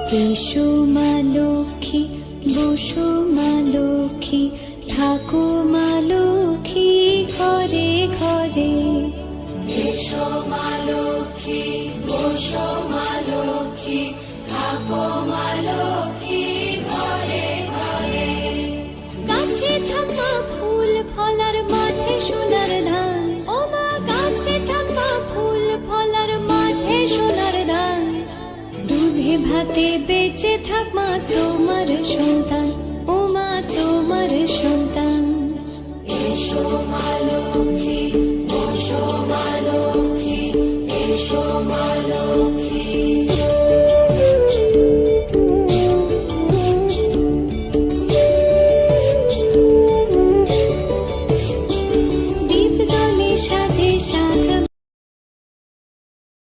এসো মা লক্ষ্মী, বসো মা লক্ষ্মী, থাকো মা লক্ষ্মী ঘরে ঘরে। এসো মা লক্ষ্মী, বসো মা লক্ষ্মী, থাকো মা লক্ষ্মী ঘরে ঘরে। গাছে থাকা ফুল ফলার মাঠে সোনার ধান, ও মা গাছে থাকা ফুল ফলার মাঠে সোনার ধান। দুধে ভাতে বেঁচে থাক মা তোমার সন্তান, ও মা তোমার সন্তান। এসো মা